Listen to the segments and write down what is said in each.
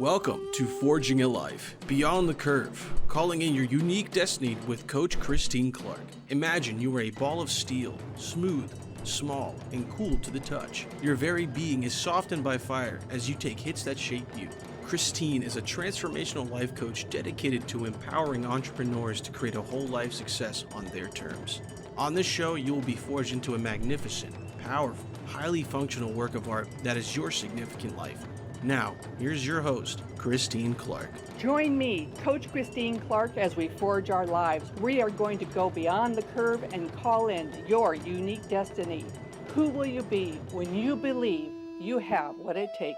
Welcome to Forging a Life, Beyond the Curve, calling in your unique destiny with Coach Christine Clark. Imagine you are a ball of steel, smooth, small, and cool to the touch. Your very being is softened by fire as you take hits that shape you. Christine is a transformational life coach dedicated to empowering entrepreneurs to create a whole life success on their terms. On this show, you will be forged into a magnificent, powerful, highly functional work of art that is your significant life. Now, here's your host, Christine Clark. Join me, Coach Christine Clark, as we forge our lives. We are going to go beyond the curve and call in your unique destiny. Who will you be when you believe you have what it takes?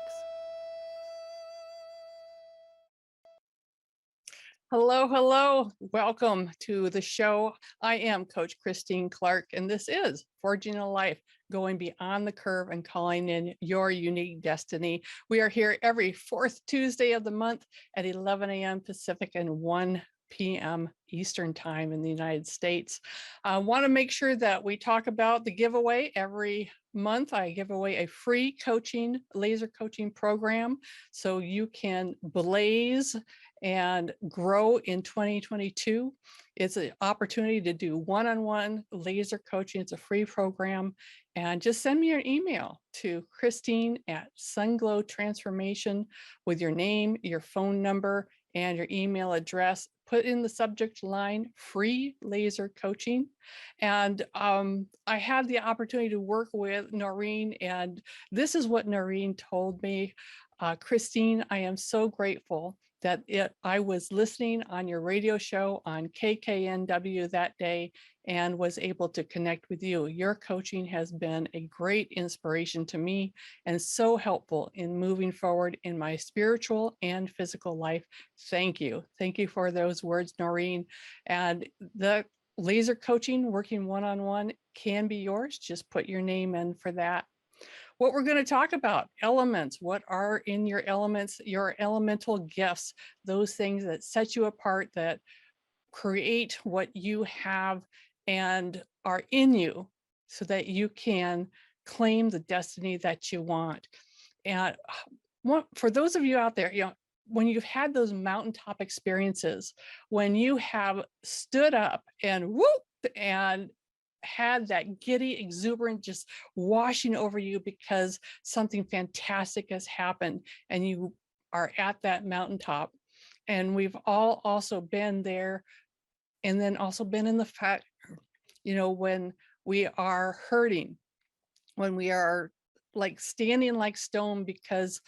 Hello. Welcome to the show. I am Coach Christine Clark, and this is Forging a Life, going beyond the curve and calling in your unique destiny. We are here every fourth Tuesday of the month at 11 a.m. Pacific and 1 p.m. Eastern Time in the United States. I want to make sure that we talk about the giveaway. Every month I give away a free laser coaching program so you can blaze and grow in 2022. It's an opportunity to do one-on-one laser coaching. It's a free program. And just send me an email to Christine@Sunglow Transformation with your name, your phone number, and your email address. Put in the subject line, free laser coaching. And I had the opportunity to work with Noreen, and this is what Noreen told me. Christine, I am so grateful that I was listening on your radio show on KKNW that day and was able to connect with you. Your coaching has been a great inspiration to me and so helpful in moving forward in my spiritual and physical life. Thank you. Thank you for those words, Noreen. And the laser coaching, working one-on-one, can be yours. Just put your name in for that. What we're going to talk about, elements. What are in your elements, your elemental gifts, those things that set you apart, that create what you have and are in you so that you can claim the destiny that you want. And for those of you out there, when you've had those mountaintop experiences, when you have stood up and whoop and had that giddy exuberance just washing over you because something fantastic has happened and you are at that mountaintop. And we've all also been there, and then also been in the fact, when we are hurting, when we are like standing like stone because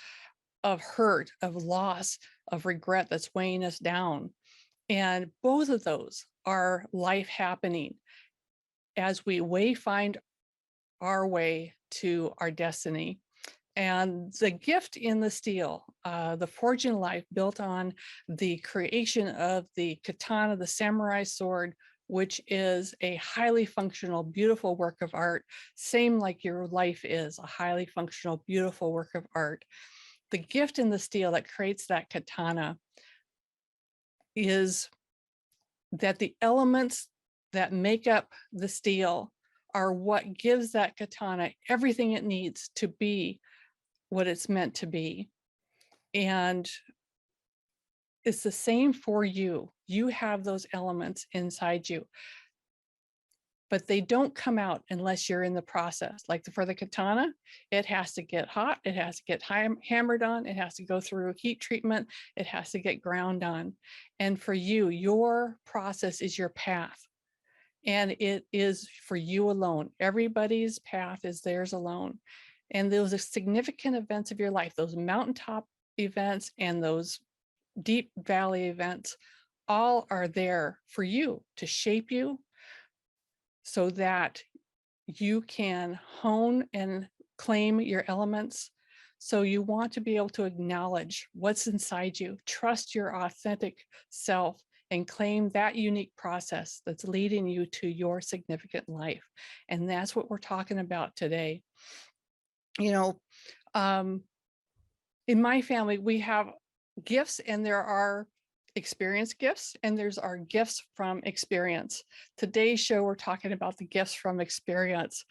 of hurt, of loss, of regret that's weighing us down. And both of those are life happening as we find our way to our destiny. And the gift in the steel, the forging life built on the creation of the katana, the samurai sword, which is a highly functional, beautiful work of art, same like your life is a highly functional, beautiful work of art. The gift in the steel that creates that katana is that the elements that make up the steel are what gives that katana everything it needs to be what it's meant to be. And it's the same for you. You have those elements inside you, but they don't come out unless you're in the process. Like for the katana, it has to get hot, it has to get hammered on, it has to go through heat treatment, it has to get ground on. And for you, your process is your path. And it is for you alone. Everybody's path is theirs alone. And those are significant events of your life, those mountaintop events and those deep valley events, all are there for you to shape you so that you can hone and claim your elements. So you want to be able to acknowledge what's inside you, trust your authentic self, and claim that unique process that's leading you to your significant life. And that's what we're talking about today. In my family, we have gifts, and there are experience gifts, and there's our gifts from experience. Today's show, we're talking about the gifts from experience.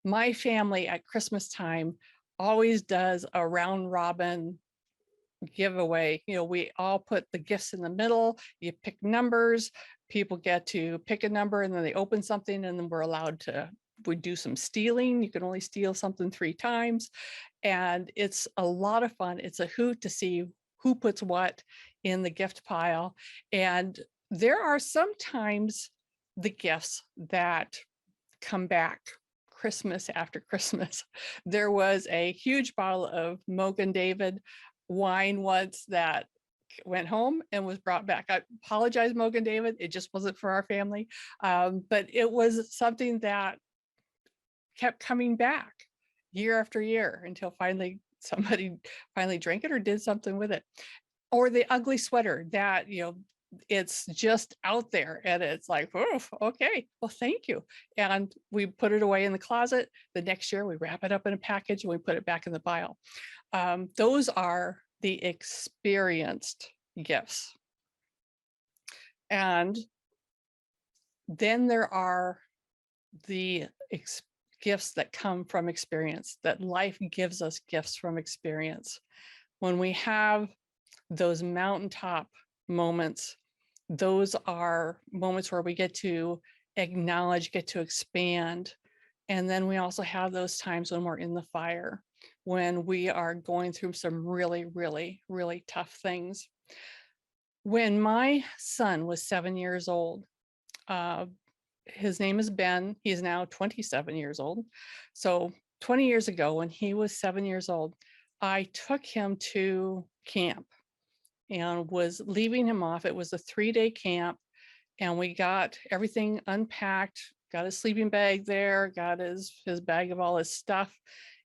My family at Christmas time always does a round robin giveaway. We all put the gifts in the middle, you pick numbers, people get to pick a number and then they open something and then we do some stealing. You can only steal something 3 times. And it's a lot of fun. It's a hoot to see who puts what in the gift pile. And there are sometimes the gifts that come back Christmas after Christmas. There was a huge bottle of Mogan David wine once that went home and was brought back. I apologize, Mogan David. It just wasn't for our family. But it was something that kept coming back year after year until finally somebody finally drank it or did something with it. Or the ugly sweater that, it's just out there and it's like, oh, okay, well, thank you. And we put it away in the closet. The next year we wrap it up in a package and we put it back in the pile. Those are the experienced gifts. And then there are the gifts that come from experience, that life gives us gifts from experience. When we have those mountaintop moments, those are moments where we get to acknowledge, get to expand. And then we also have those times when we're in the fire, when we are going through some really, really, really tough things. When my son was 7 years old, his name is Ben. He's now 27 years old. So 20 years ago, when he was 7 years old, I took him to camp and was leaving him off. It was a 3-day camp and we got everything unpacked, got his sleeping bag there, got his bag of all his stuff.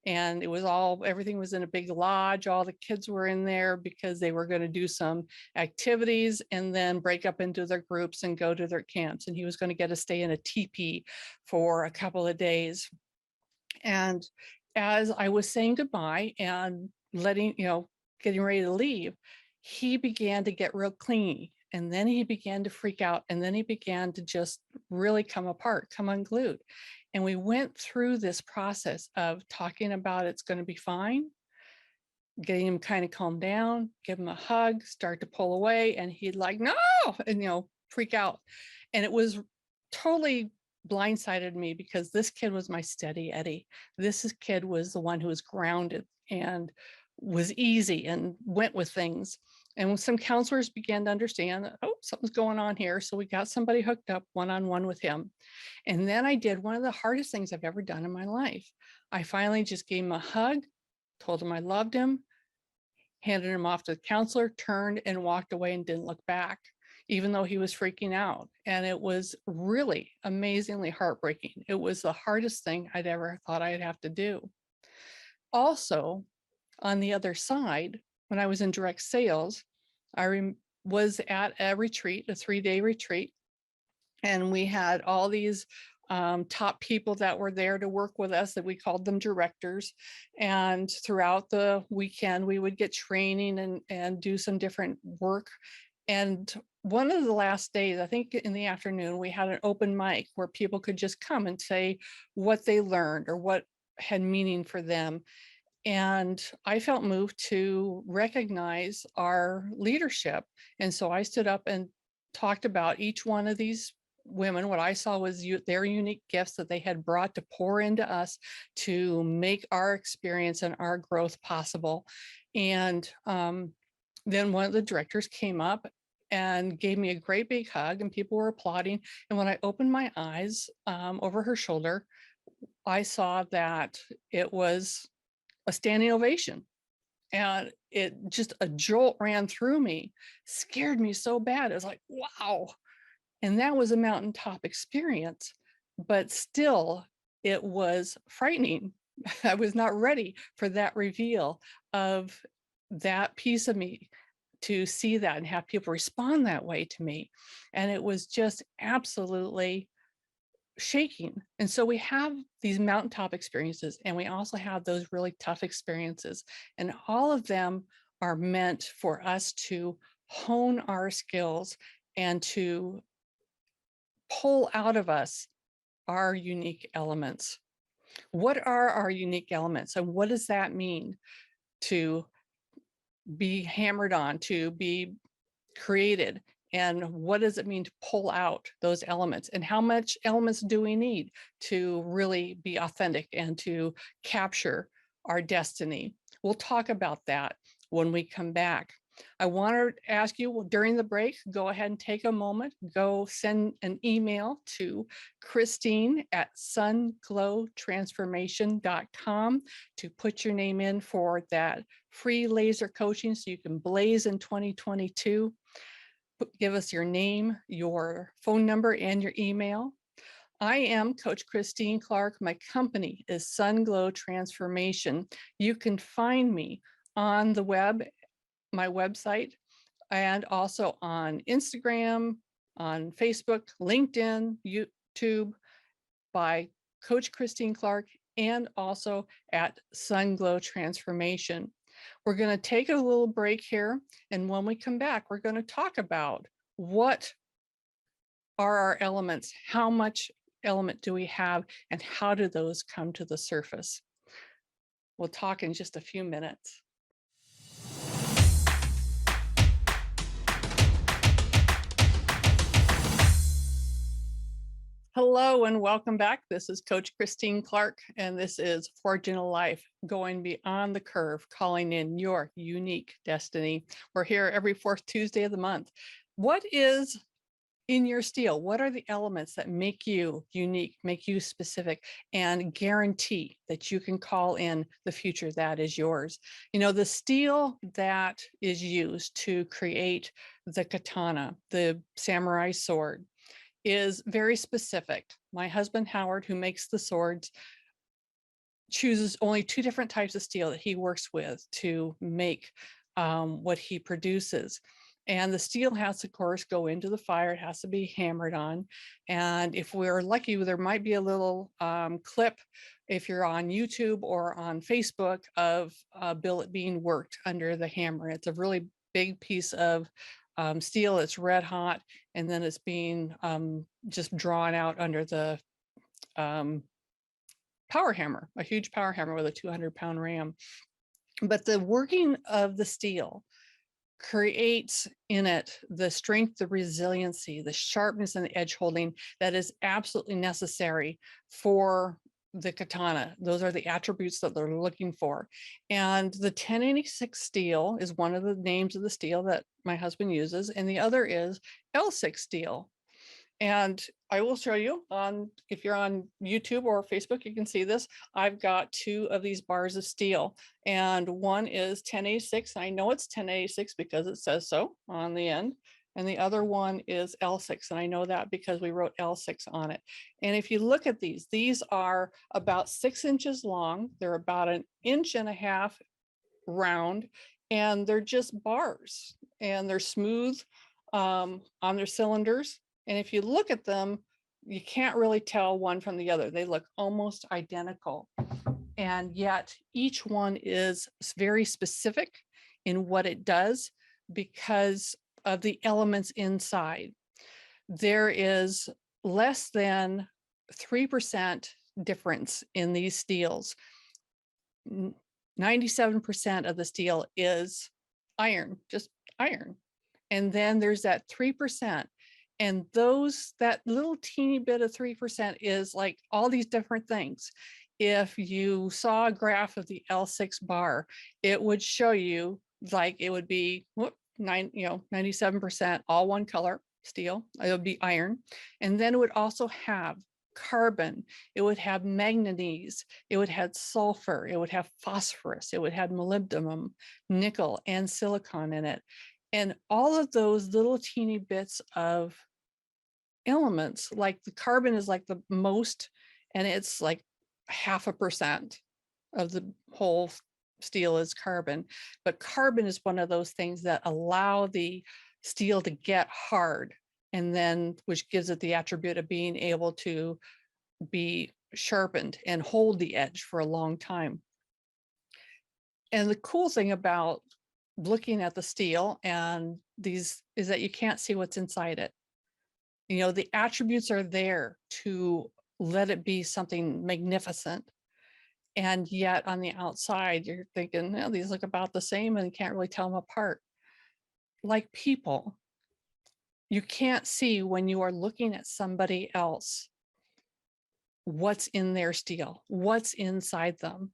And everything was in a big lodge. All the kids were in there because they were going to do some activities and then break up into their groups and go to their camps. And he was going to get to stay in a teepee for a couple of days. And as I was saying goodbye and getting ready to leave, he began to get real clingy. And then he began to freak out. And then he began to just really come apart, come unglued. And we went through this process of talking about it's going to be fine, getting him kind of calm down, give him a hug, start to pull away. And he'd like, no, and, freak out. And it was totally blindsided me because this kid was my steady Eddie. This kid was the one who was grounded and was easy and went with things. And some counselors began to understand that, oh, something's going on here. So we got somebody hooked up one-on-one with him. And then I did one of the hardest things I've ever done in my life. I finally just gave him a hug, told him I loved him, handed him off to the counselor, turned and walked away and didn't look back, even though he was freaking out. And it was really amazingly heartbreaking. It was the hardest thing I'd ever thought I'd have to do. Also, on the other side, when I was in direct sales, I was at a retreat, a 3-day retreat, and we had all these top people that were there to work with us that we called them directors. And throughout the weekend, we would get training and do some different work. And one of the last days, I think in the afternoon, we had an open mic where people could just come and say what they learned or what had meaning for them. And I felt moved to recognize our leadership. And so I stood up and talked about each one of these women. What I saw was their unique gifts that they had brought to pour into us to make our experience and our growth possible. And then one of the directors came up and gave me a great big hug and people were applauding. And when I opened my eyes over her shoulder, I saw that it was a standing ovation. And it just, a jolt ran through me, scared me so bad. It was like, wow. And that was a mountaintop experience, but still it was frightening. I was not ready for that reveal of that piece of me, to see that and have people respond that way to me. And it was just absolutely shaking. And so we have these mountaintop experiences and we also have those really tough experiences. And all of them are meant for us to hone our skills and to pull out of us our unique elements. What are our unique elements and what does that mean to be hammered on, to be created. And what does it mean to pull out those elements? And how much elements do we need to really be authentic and to capture our destiny? We'll talk about that when we come back. I want to ask you during the break, go ahead and take a moment, go send an email to Christine@sunglowtransformation.com to put your name in for that free laser coaching so you can blaze in 2022. Give us your name, your phone number, and your email. I am Coach Christine Clark. My company is Sunglow Transformation. You can find me on the web, my website, and also on Instagram, on Facebook, LinkedIn, YouTube, by Coach Christine Clark, and also at Sunglow Transformation. We're going to take a little break here. And when we come back, we're going to talk about what are our elements, how much element do we have, and how do those come to the surface? We'll talk in just a few minutes. Hello and welcome back. This is Coach Christine Clark, and this is Forging a Life, going beyond the curve, calling in your unique destiny. We're here every fourth Tuesday of the month. What is in your steel? What are the elements that make you unique, make you specific, and guarantee that you can call in the future that is yours? You know, the steel that is used to create the katana, the samurai sword, is very specific. My husband, Howard, who makes the swords, chooses only 2 different types of steel that he works with to make what he produces. And the steel has to, of course, go into the fire. It has to be hammered on. And if we're lucky, there might be a little clip, if you're on YouTube or on Facebook, of a billet being worked under the hammer. It's a really big piece of steel. It's red hot, and then it's being just drawn out under the power hammer, a huge power hammer with a 200-pound ram. But the working of the steel creates in it the strength, the resiliency, the sharpness, and the edge holding that is absolutely necessary for the katana. Those are the attributes that they're looking for. And the 1086 steel is one of the names of the steel that my husband uses, and the other is L6 steel. And I will show you on, if you're on YouTube or Facebook, you can see this. I've got 2 of these bars of steel, and one is 1086. I know it's 1086 because it says so on the end. And the other one is L6. And I know that because we wrote L6 on it. And if you look at these are about 6 inches long. They're about 1.5 inches round, and they're just bars, and they're smooth on their cylinders. And if you look at them, you can't really tell one from the other. They look almost identical. And yet each one is very specific in what it does because of the elements inside. There is less than 3% difference in these steels. 97% of the steel is iron, just iron. And then there's that 3%. And that little teeny bit of 3% is like all these different things. If you saw a graph of the L6 bar, it would show you, like, it would be 97% all one color steel. It would be iron. And then it would also have carbon, it would have manganese, it would have sulfur, it would have phosphorus, it would have molybdenum, nickel, and silicon in it. And all of those little teeny bits of elements, like the carbon is like the most, and it's like 0.5% of the whole steel is carbon. But carbon is one of those things that allow the steel to get hard, and then which gives it the attribute of being able to be sharpened and hold the edge for a long time. And the cool thing about looking at the steel and these is that you can't see what's inside it. You know, the attributes are there to let it be something magnificent. And yet on the outside, you're thinking, "No, these look about the same," and you can't really tell them apart. Like people, you can't see when you are looking at somebody else what's in their steel, what's inside them.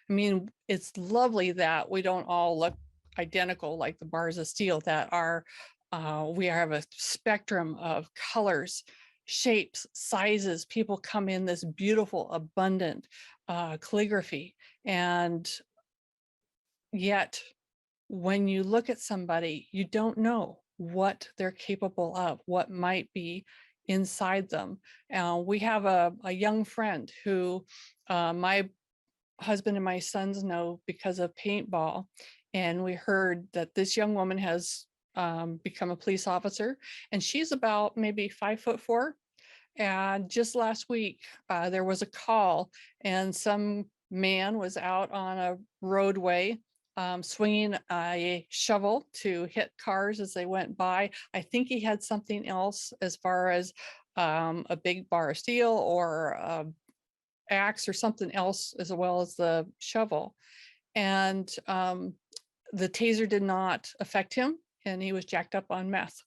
I mean, it's lovely that we don't all look identical like the bars of steel that are, we have a spectrum of colors, shapes, sizes. People come in this beautiful, abundant calligraphy. And yet, when you look at somebody, you don't know what they're capable of, what might be inside them. We have a young friend who my husband and my sons know because of paintball. And we heard that this young woman has become a police officer, and she's about maybe 5'4". And just last week, there was a call, and some man was out on a roadway swinging a shovel to hit cars as they went by. I think he had something else as far as a big bar of steel or a axe or something else, as well as the shovel. And the taser did not affect him, and he was jacked up on meth.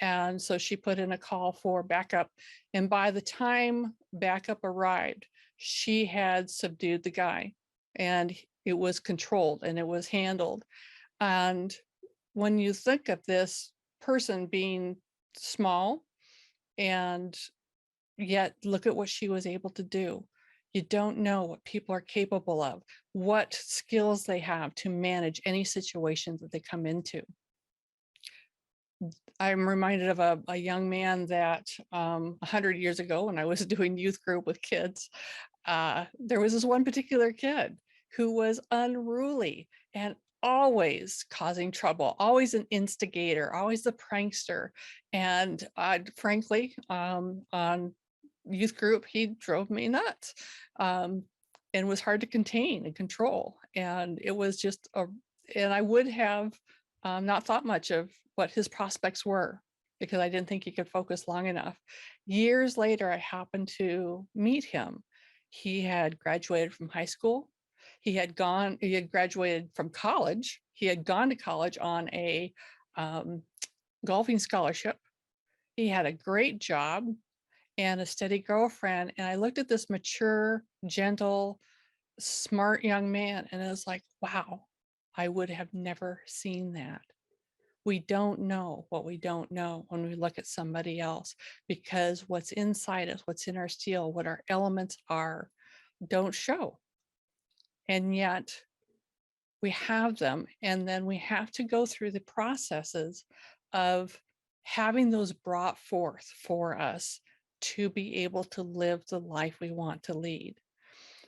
And so she put in a call for backup. And by the time backup arrived, she had subdued the guy, and it was controlled and it was handled. And when you think of this person being small, and yet look at what she was able to do. You don't know what people are capable of, what skills they have to manage any situation that they come into. I'm reminded of a young man that 100 years ago, when I was doing youth group with kids, there was this one particular kid who was unruly and always causing trouble, always an instigator, always the prankster. And frankly, on youth group, he drove me nuts, and was hard to contain and control. And it was just and I would have not thought much of what his prospects were, because I didn't think he could focus long enough. Years later, I happened to meet him. He had graduated from high school. He had graduated from college. He had gone to college on a golfing scholarship. He had a great job and a steady girlfriend. And I looked at this mature, gentle, smart young man, and I was like, wow, I would have never seen that. We don't know what we don't know when we look at somebody else, because what's inside us, what's in our steel, what our elements are, don't show. And yet we have them. And then we have to go through the processes of having those brought forth for us to be able to live the life we want to lead.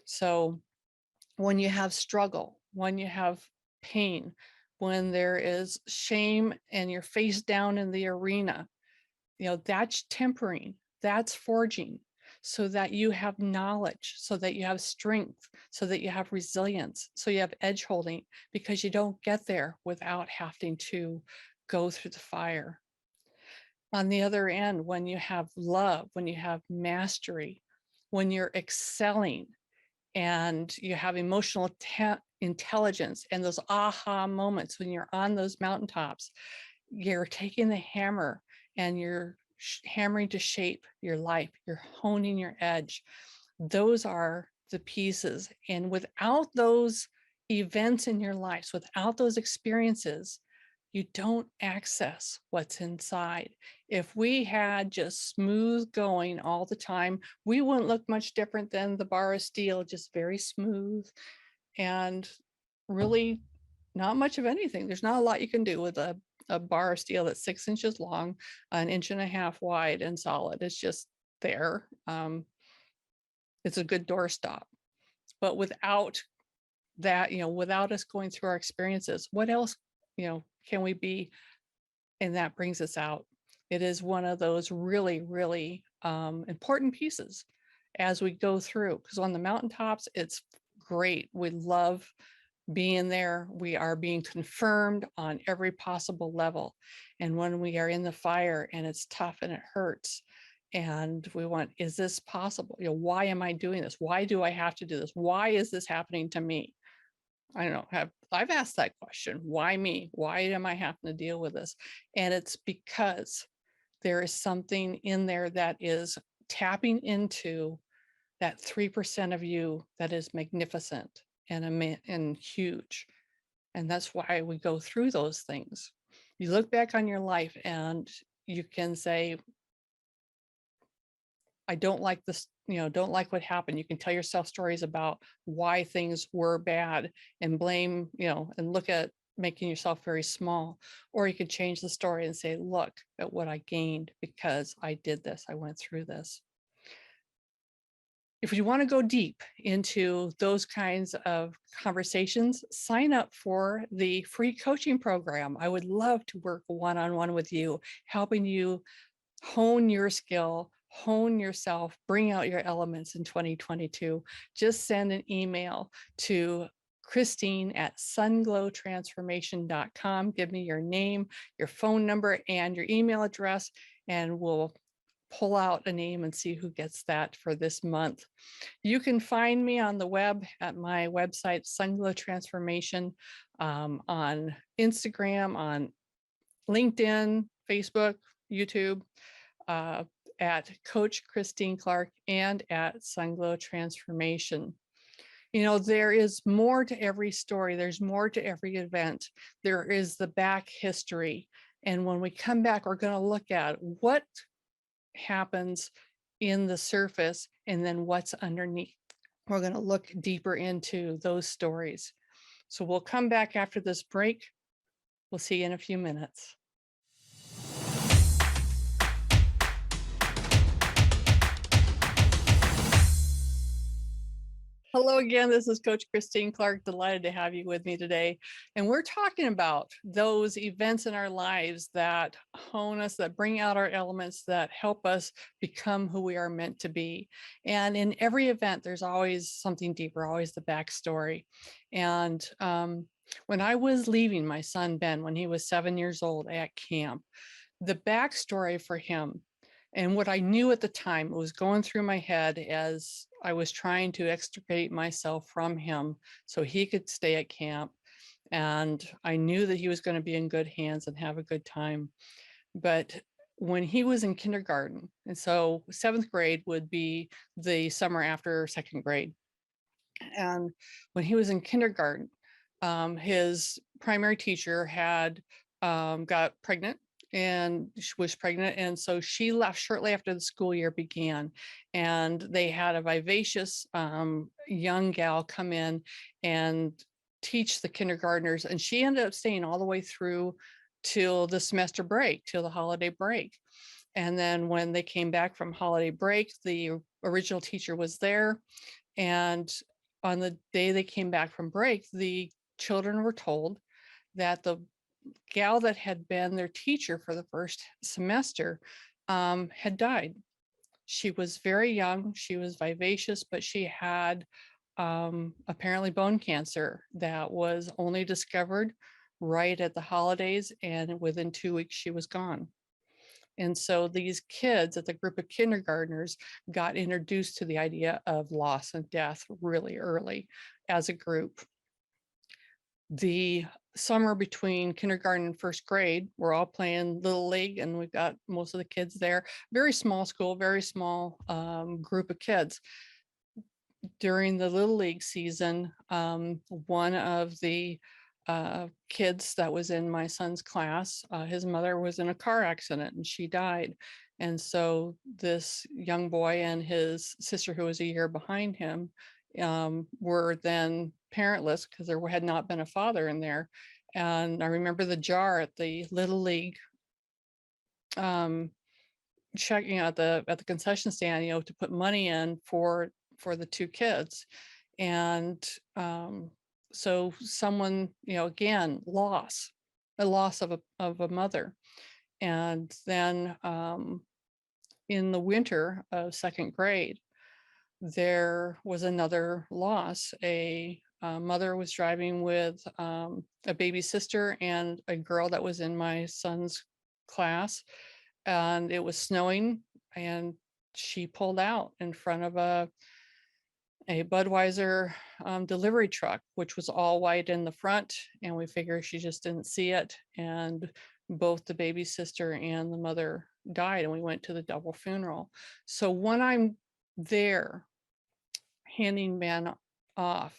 So when you have struggle, when you have pain, when there is shame and you're face down in the arena, that's tempering, that's forging, so that you have knowledge, so that you have strength, so that you have resilience, so you have edge holding, because you don't get there without having to go through the fire. On the other end, when you have love, when you have mastery, when you're excelling, and you have emotional intelligence and those aha moments when you're on those mountaintops, you're taking the hammer and you're hammering to shape your life, you're honing your edge. Those are the pieces. And without those events in your lives, without those experiences, you don't access what's inside. If we had just smooth going all the time, we wouldn't look much different than the bar of steel, just very smooth and really not much of anything. There's not a lot you can do with a bar of steel that's 6 inches long, 1.5 inches wide and solid. It's just there. It's a good doorstop. But without that, without us going through our experiences, what else, can we be? And that brings us out. It is one of those really, really important pieces as we go through, because on the mountaintops, it's great. We love being there. We are being confirmed on every possible level. And when we are in the fire and it's tough and it hurts, And we want, is this possible? Why am I doing this? Why do I have to do this? Why is this happening to me? I don't know, I've asked that question. Why me? Why am I having to deal with this? And it's because there is something in there that is tapping into that 3% of you that is magnificent and huge. And that's why we go through those things. You look back on your life and you can say, I don't like this, don't like what happened. You can tell yourself stories about why things were bad and blame, and look at making yourself very small. Or you could change the story and say, look at what I gained because I did this, I went through this. If you want to go deep into those kinds of conversations, sign up for the free coaching program. I would love to work one-on-one with you, helping you hone your skill, hone yourself, bring out your elements in 2022. Just send an email to Christine@sunglowtransformation.com. Give me your name, your phone number, and your email address, and we'll pull out a name and see who gets that for this month. You can find me on the web at my website, Sunglow Transformation, on Instagram, on LinkedIn, Facebook, YouTube, at Coach Christine Clark, and at Sunglow Transformation. There is more to every story. There's more to every event. There is the back history. And when we come back, we're going to look at what happens in the surface and then what's underneath. We're going to look deeper into those stories. So we'll come back after this break. We'll see you in a few minutes. Hello again, this is Coach Christine Clark. Delighted to have you with me today. And we're talking about those events in our lives that hone us, that bring out our elements, that help us become who we are meant to be. And in every event, there's always something deeper, always the backstory. And when I was leaving my son, Ben, when he was 7 years old at camp, the backstory for him and what I knew at the time was going through my head as I was trying to extricate myself from him so he could stay at camp. And I knew that he was going to be in good hands and have a good time. But when he was in kindergarten, and so 7th grade would be the summer after 2nd grade. And when he was in kindergarten, his primary teacher had got pregnant and she was pregnant. And so she left shortly after the school year began. And they had a vivacious young gal come in and teach the kindergartners. And she ended up staying all the way through till the semester break, till the holiday break. And then when they came back from holiday break, the original teacher was there. And on the day they came back from break, the children were told that the gal that had been their teacher for the first semester had died. She was very young, she was vivacious, but she had apparently bone cancer that was only discovered right at the holidays, and within 2 weeks she was gone. And so these kids at the group of kindergartners got introduced to the idea of loss and death really early as a group. The summer between kindergarten and 1st grade, we're all playing Little League, and we've got most of the kids there. Very small school, very small group of kids. During the Little League season, one of the kids that was in my son's class, his mother was in a car accident and she died. And so this young boy and his sister, who was a year behind him, were then parentless because there had not been a father in there. And I remember the jar at the Little League checking at the concession stand, to put money in for the 2 kids. And so someone, again, a loss of a mother. And then in the winter of 2nd grade, there was another loss. A mother was driving with a baby sister and a girl that was in my son's class, and it was snowing and she pulled out in front of a Budweiser delivery truck, which was all white in the front. And we figured she just didn't see it. And both the baby sister and the mother died. And we went to the double funeral. So when I'm there handing Ben off,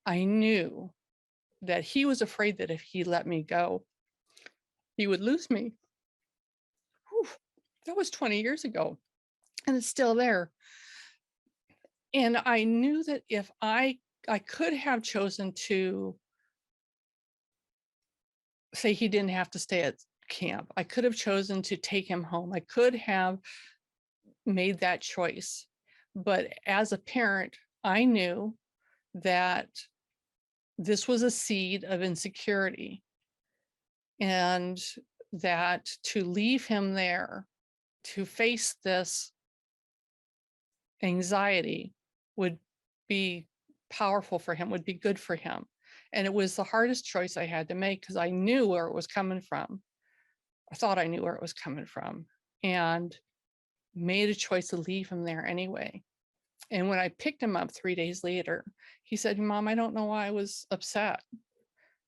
I knew that he was afraid that if he let me go, he would lose me. Whew, that was 20 years ago, and it's still there. And I knew that if I could have chosen to say he didn't have to stay at camp. I could have chosen to take him home. I could have made that choice. But as a parent, I knew that this was a seed of insecurity, and that to leave him there to face this anxiety would be powerful for him, would be good for him. And it was the hardest choice I had to make because I knew where it was coming from. I thought I knew where it was coming from, and made a choice to leave him there anyway. And when I picked him up 3 days later, he said, Mom, I don't know why I was upset.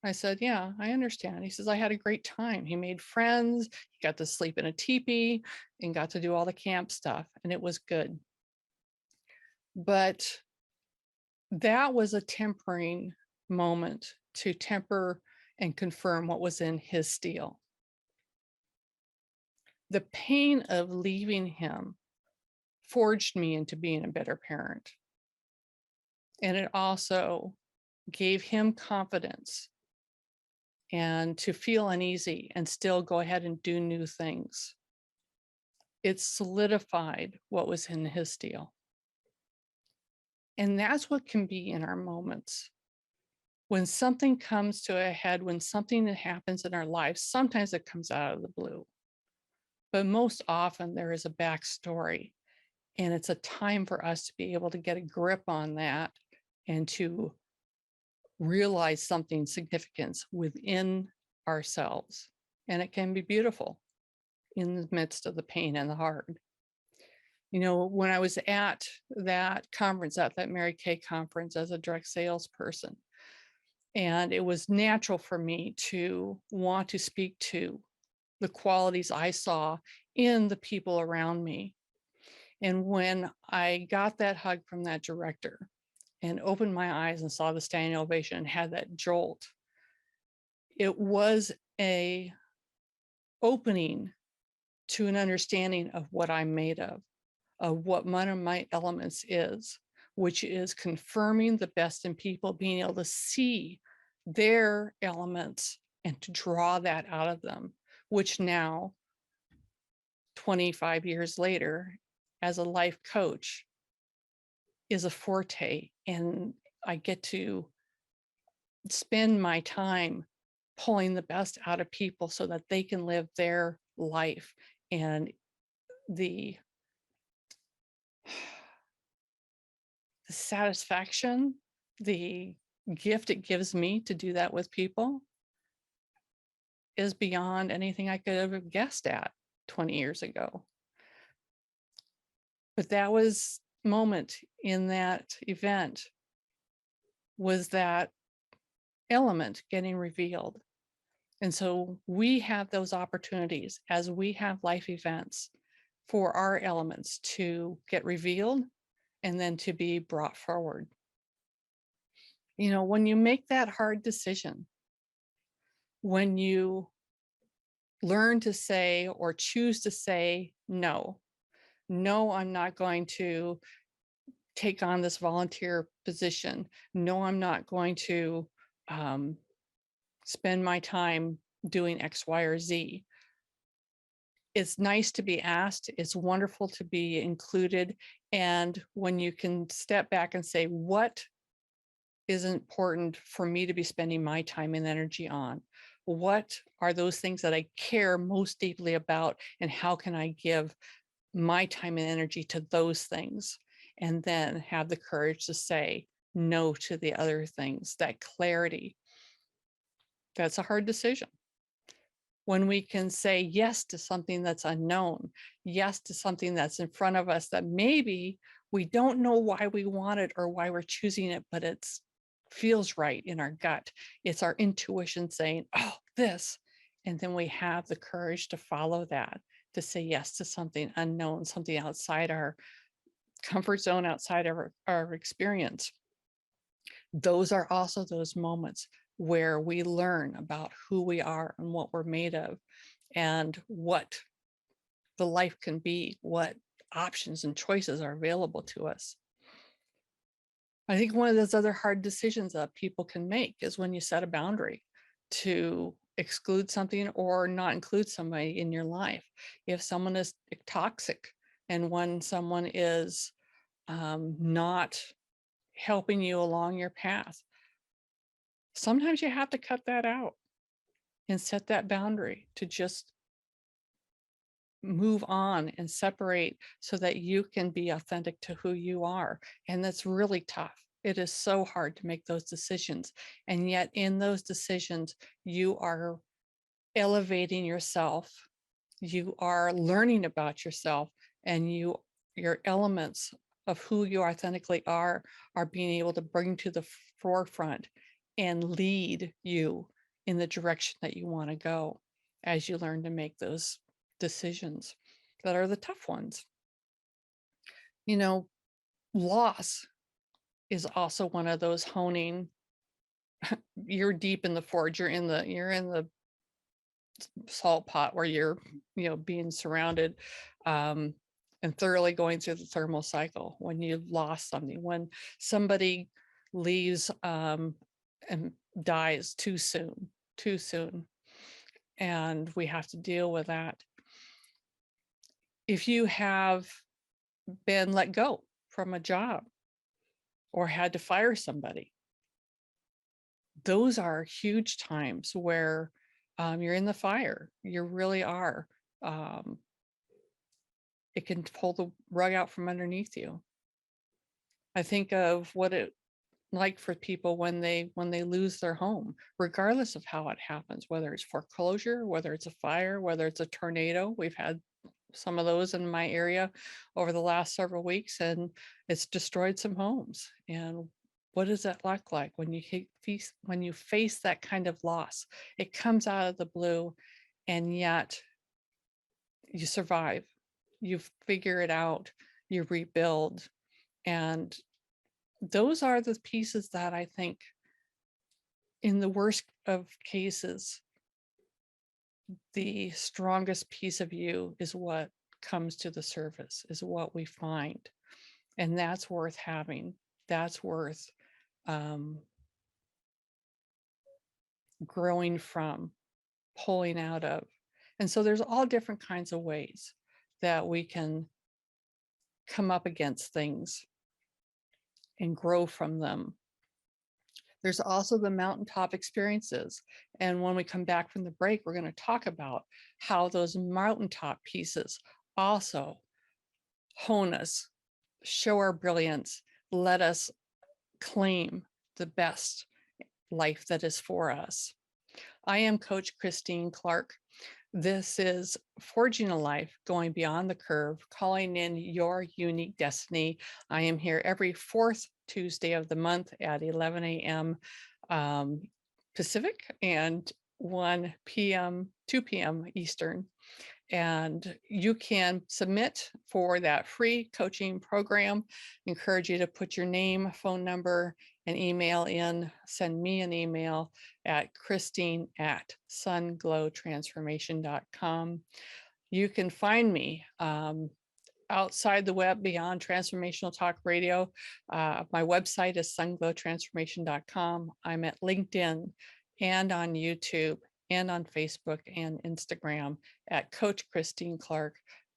I said, yeah, I understand. He says, I had a great time. He made friends. He got to sleep in a teepee and got to do all the camp stuff. And it was good. But that was a tempering moment to temper and confirm what was in his steel. The pain of leaving him forged me into being a better parent. And it also gave him confidence and to feel uneasy and still go ahead and do new things. It solidified what was in his steel. And that's what can be in our moments. When something comes to a head, when something that happens in our lives, sometimes it comes out of the blue. But most often there is a backstory. And it's a time for us to be able to get a grip on that and to realize something significant within ourselves. And it can be beautiful in the midst of the pain and the hard. You know, when I was at that conference, at that Mary Kay conference as a direct salesperson, and it was natural for me to want to speak to the qualities I saw in the people around me. And when I got that hug from that director and opened my eyes and saw the standing ovation and had that jolt, it was a opening to an understanding of what I'm made of what one of my elements is, which is confirming the best in people, being able to see their elements and to draw that out of them, which now, 25 years later, as a life coach, is a forte. And I get to spend my time pulling the best out of people so that they can live their life. And the satisfaction, the gift it gives me to do that with people is beyond anything I could have guessed at 20 years ago. But that was moment in that event was that element getting revealed. And so we have those opportunities as we have life events for our elements to get revealed and then to be brought forward. You know, when you make that hard decision, when you learn to say or choose to say, no, I'm not going to take on this volunteer position. No, I'm not going to spend my time doing X, Y, or Z. It's nice to be asked. It's wonderful to be included. And when you can step back and say, what is important for me to be spending my time and energy on? What are those things that I care most deeply about? And how can I give my time and energy to those things? And then have the courage to say no to the other things, that clarity. That's a hard decision. when we can say yes to something that's unknown, yes to something that's in front of us that maybe we don't know why we want it or why we're choosing it, but it's feels right in our gut. It's our intuition saying, oh, this. And then we have the courage to follow that, to say yes to something unknown, something outside our comfort zone, outside of our experience. Those are also those moments where we learn about who we are and what we're made of and what the life can be, what options and choices are available to us. I think one of those other hard decisions that people can make is when you set a boundary to exclude something or not include somebody in your life. If someone is toxic and when someone is not helping you along your path, sometimes you have to cut that out and set that boundary to just move on and separate so that you can be authentic to who you are. And that's really tough. It is so hard to make those decisions. And yet in those decisions, you are elevating yourself. You are learning about yourself and your elements of who you authentically are being able to bring to the forefront and lead you in the direction that you want to go as you learn to make those decisions that are the tough ones. You know, loss is also one of those honing. You're deep in the forge, you're in the salt pot where you're, being surrounded and thoroughly going through the thermal cycle when you've lost something, when somebody leaves and dies too soon. And we have to deal with that. If you have been let go from a job or had to fire somebody, those are huge times where you're in the fire. You really are. It can pull the rug out from underneath you. I think of what it like for people when they lose their home, regardless of how it happens, whether it's foreclosure, whether it's a fire, whether it's a tornado. We've had some of those in my area over the last several weeks, and it's destroyed some homes. And what does that look like when you face that kind of loss? It comes out of the blue, and yet you survive. You figure it out. You rebuild, and those are the pieces that I think, in the worst of cases, the strongest piece of you is what comes to the surface, is what we find. And that's worth having. That's worth growing from, pulling out of. And so there's all different kinds of ways that we can come up against things and grow from them. There's also the mountaintop experiences. And when we come back from the break, we're going to talk about how those mountaintop pieces also hone us, show our brilliance, let us claim the best life that is for us. I am Coach Christine Clark. This is Forging a Life, Going Beyond the Curve, Calling in Your Unique Destiny. I am here every fourth Tuesday of the month at 11 a.m. Pacific and 1 p.m., 2 p.m. Eastern. And you can submit for that free coaching program. Encourage you to put your name, phone number, and email in. Send me an email at christine@sunglowtransformation.com. You can find me outside the web beyond Transformational Talk Radio. My website is sunglowtransformation.com. I'm at LinkedIn and on YouTube and on Facebook and Instagram at Coach Christine Clark,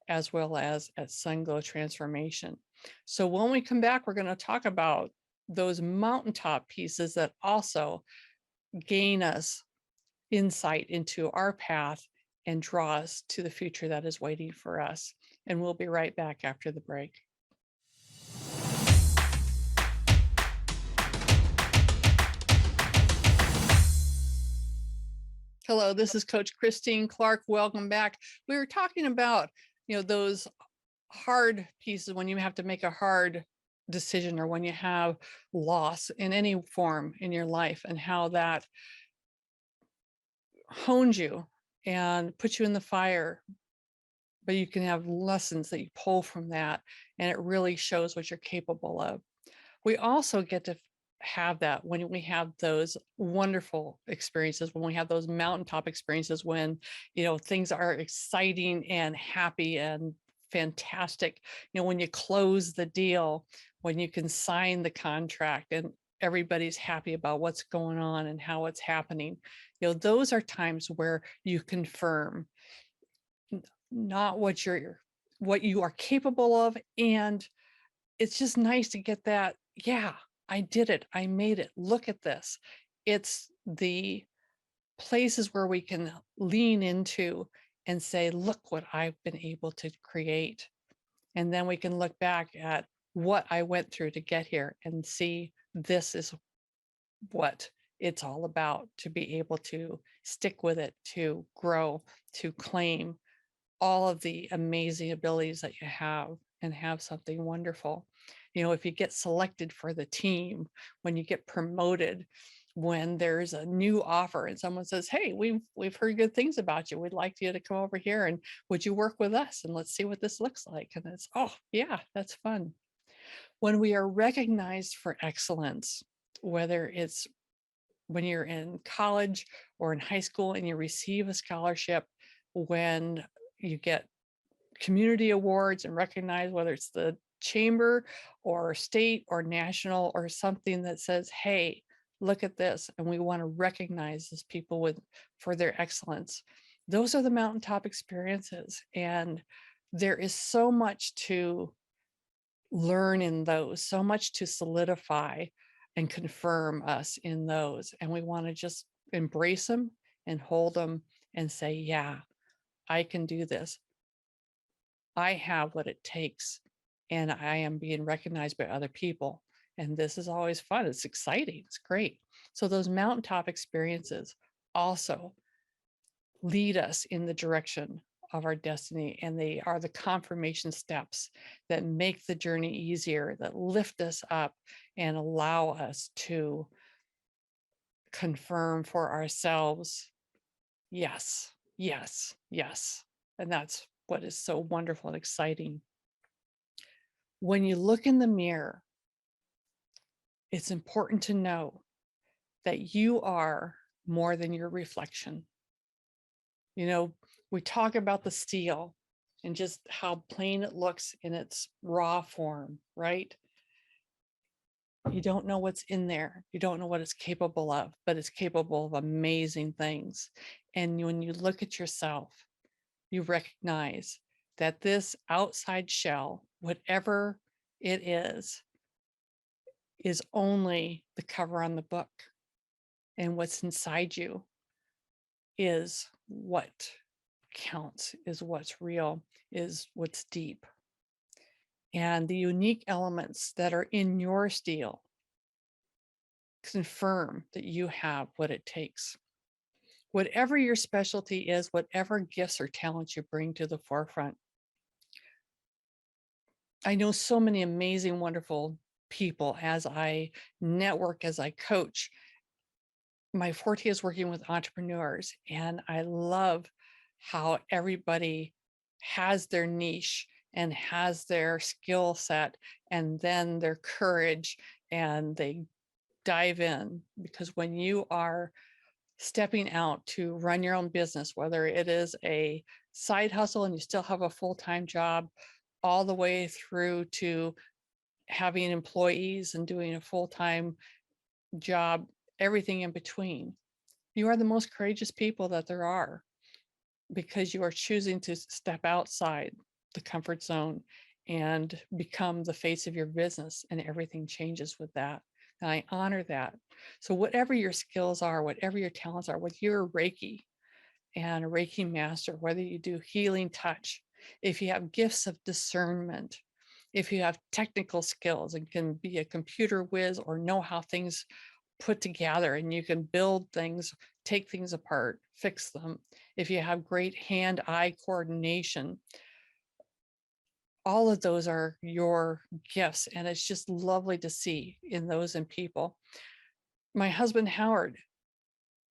as well as at Sunglow Transformation. So when we come back, we're going to talk about those mountaintop pieces that also gain us insight into our path and draw us to the future that is waiting for us. And we'll be right back after the break. Hello, this is Coach Christine Clark. Welcome back. We were talking about, those hard pieces when you have to make a hard decision or when you have loss in any form in your life and how that hones you and puts you in the fire. But you can have lessons that you pull from that, and it really shows what you're capable of. We also get to have that when we have those wonderful experiences, when we have those mountaintop experiences, when things are exciting and happy and fantastic, when you close the deal, when you can sign the contract and everybody's happy about what's going on and how it's happening. Those are times where you confirm not what you are capable of, and it's just nice to get that. Yeah, I did it. I made it. Look at this. It's the places where we can lean into and say, look what I've been able to create. And then we can look back at what I went through to get here and see this is what it's all about, to be able to stick with it, to grow, to claim all of the amazing abilities that you have and have something wonderful. If you get selected for the team, when you get promoted, when there's a new offer and someone says, hey, we've heard good things about you, we'd like you to come over here and would you work with us and let's see what this looks like. And it's, oh yeah, that's fun. When we are recognized for excellence, whether it's when you're in college or in high school and you receive a scholarship, when you get community awards and recognize, whether it's the chamber or state or national or something that says, hey, look at this, and we want to recognize these people for their excellence. Those are the mountaintop experiences, and there is so much to learn in those, so much to solidify and confirm us in those, and we want to just embrace them and hold them and say, yeah, I can do this. I have what it takes, and I am being recognized by other people. And this is always fun. It's exciting. It's great. So those mountaintop experiences also lead us in the direction of our destiny. And they are the confirmation steps that make the journey easier, that lift us up and allow us to confirm for ourselves, yes, yes, yes. And that's what is so wonderful and exciting. When you look in the mirror, it's important to know that you are more than your reflection. We talk about the steel and just how plain it looks in its raw form, right? You don't know what's in there. You don't know what it's capable of, but it's capable of amazing things. And when you look at yourself, you recognize that this outside shell, whatever it is only the cover on the book. And what's inside you is what counts, is what's real, is what's deep. And the unique elements that are in your steel confirm that you have what it takes. Whatever your specialty is, whatever gifts or talents you bring to the forefront. I know so many amazing, wonderful people as I network, as I coach. My forte is working with entrepreneurs, and I love how everybody has their niche and has their skill set and then their courage, and they dive in. Because when you are stepping out to run your own business, whether it is a side hustle and you still have a full-time job, all the way through to having employees and doing a full-time job, everything in between, you are the most courageous people that there are, because you are choosing to step outside the comfort zone and become the face of your business, and everything changes with that. And I honor that. So whatever your skills are, whatever your talents are, whether you're a Reiki and a Reiki master, whether you do healing touch, if you have gifts of discernment, if you have technical skills and can be a computer whiz or know how things put together, and you can build things, take things apart, fix them. If you have great hand-eye coordination, all of those are your gifts, and it's just lovely to see in those in people. My husband Howard,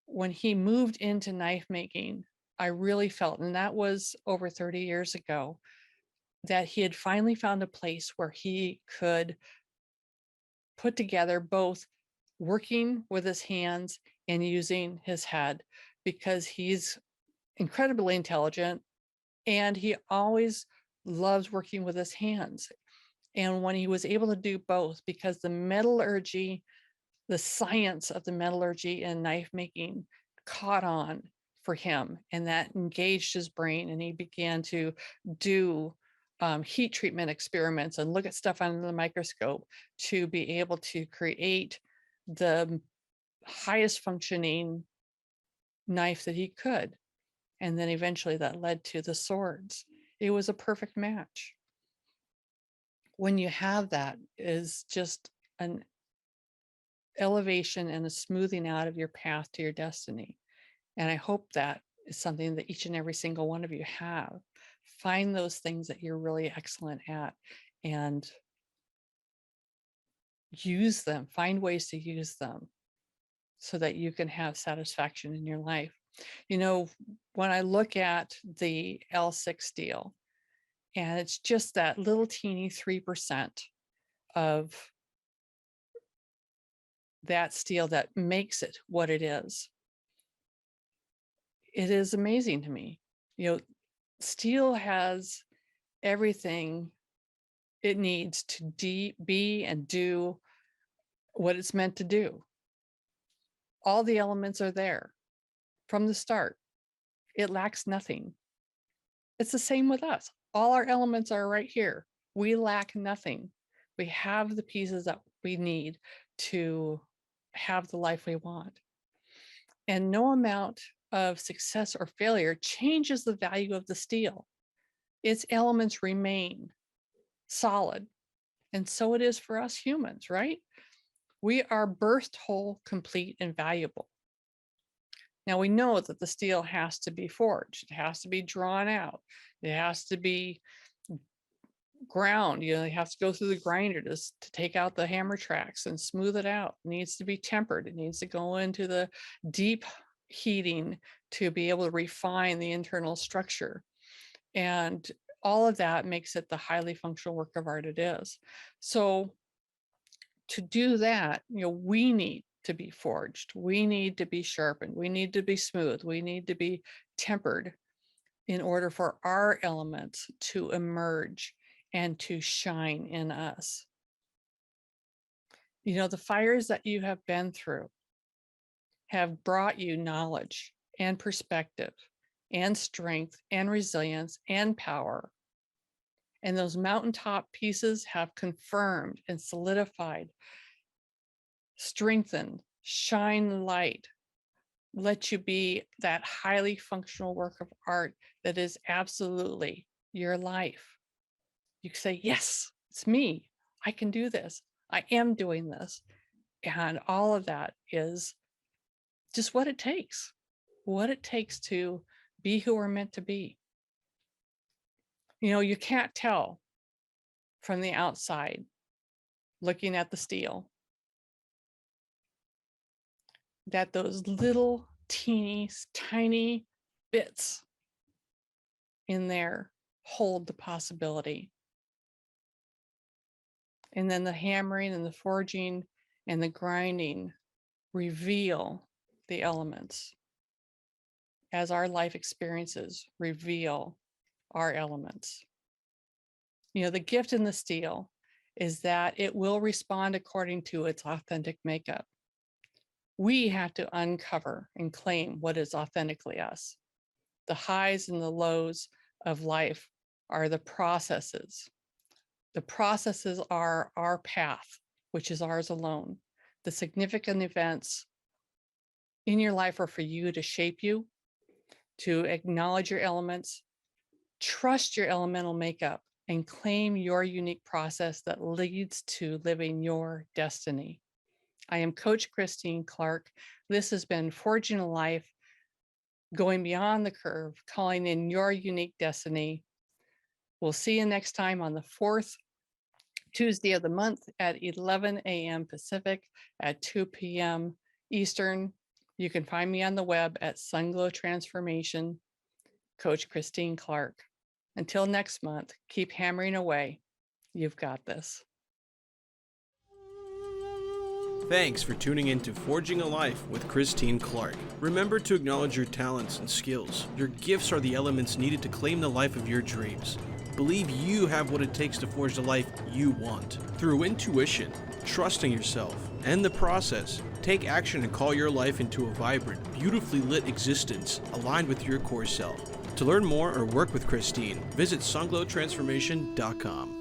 when he moved into knife making, I really felt, and that was over 30 years ago, that he had finally found a place where he could put together both working with his hands and using his head, because he's incredibly intelligent and he always loves working with his hands. And when he was able to do both, because the metallurgy, the science of the metallurgy and knife making caught on for him, and that engaged his brain, and he began to do heat treatment experiments and look at stuff under the microscope to be able to create the highest functioning knife that he could. And then eventually that led to the swords. It was a perfect match. When you have that, is just an elevation and a smoothing out of your path to your destiny. And I hope that is something that each and every single one of you have. Find those things that you're really excellent at and use them, find ways to use them so that you can have satisfaction in your life. You know, when I look at the L6 steel, and it's just that little teeny 3% of that steel that makes it what it is amazing to me. You know, steel has everything it needs to be and do what it's meant to do. All the elements are there from the start. It lacks nothing. It's the same with us. All our elements are right here. We lack nothing. We have the pieces that we need to have the life we want. And no amount of success or failure changes the value of the steel. Its elements remain solid. And so it is for us humans, right? We are birthed whole, complete, and valuable. Now we know that the steel has to be forged. It has to be drawn out. It has to be ground. You know, you have to go through the grinder to take out the hammer tracks and smooth it out. It needs to be tempered. It needs to go into the deep heating to be able to refine the internal structure. And all of that makes it the highly functional work of art it is. So to do that, you know, we need to be forged. We need to be sharpened. We need to be smooth. We need to be tempered in order for our elements to emerge and to shine in us. You know, the fires that you have been through have brought you knowledge and perspective and strength and resilience and power. And those mountaintop pieces have confirmed and solidified, strengthened, shine light, let you be that highly functional work of art that is absolutely your life. You say, yes, it's me. I can do this. I am doing this. And all of that is just what it takes to be who we're meant to be. You know, you can't tell from the outside looking at the steel that those little teeny tiny bits in there hold the possibility. And then the hammering and the forging and the grinding reveal the elements as our life experiences reveal our elements. You know, the gift in the steel is that it will respond according to its authentic makeup. We have to uncover and claim what is authentically us. The highs and the lows of life are the processes. The processes are our path, which is ours alone. The significant events in your life are for you to shape you, to acknowledge your elements, trust your elemental makeup, and claim your unique process that leads to living your destiny. I am Coach Christine Clark. This has been Forging a Life, going beyond the curve, calling in your unique destiny. We'll see you next time on the fourth Tuesday of the month at 11 a.m. Pacific at 2 p.m. Eastern. You can find me on the web at Sunglow Transformation, Coach Christine Clark. Until next month, keep hammering away. You've got this. Thanks for tuning in to Forging a Life with Christine Clark. Remember to acknowledge your talents and skills. Your gifts are the elements needed to claim the life of your dreams. Believe you have what it takes to forge the life you want. Through intuition, trusting yourself, and the process, take action and call your life into a vibrant, beautifully lit existence aligned with your core self. To learn more or work with Christine, visit sunglowtransformation.com.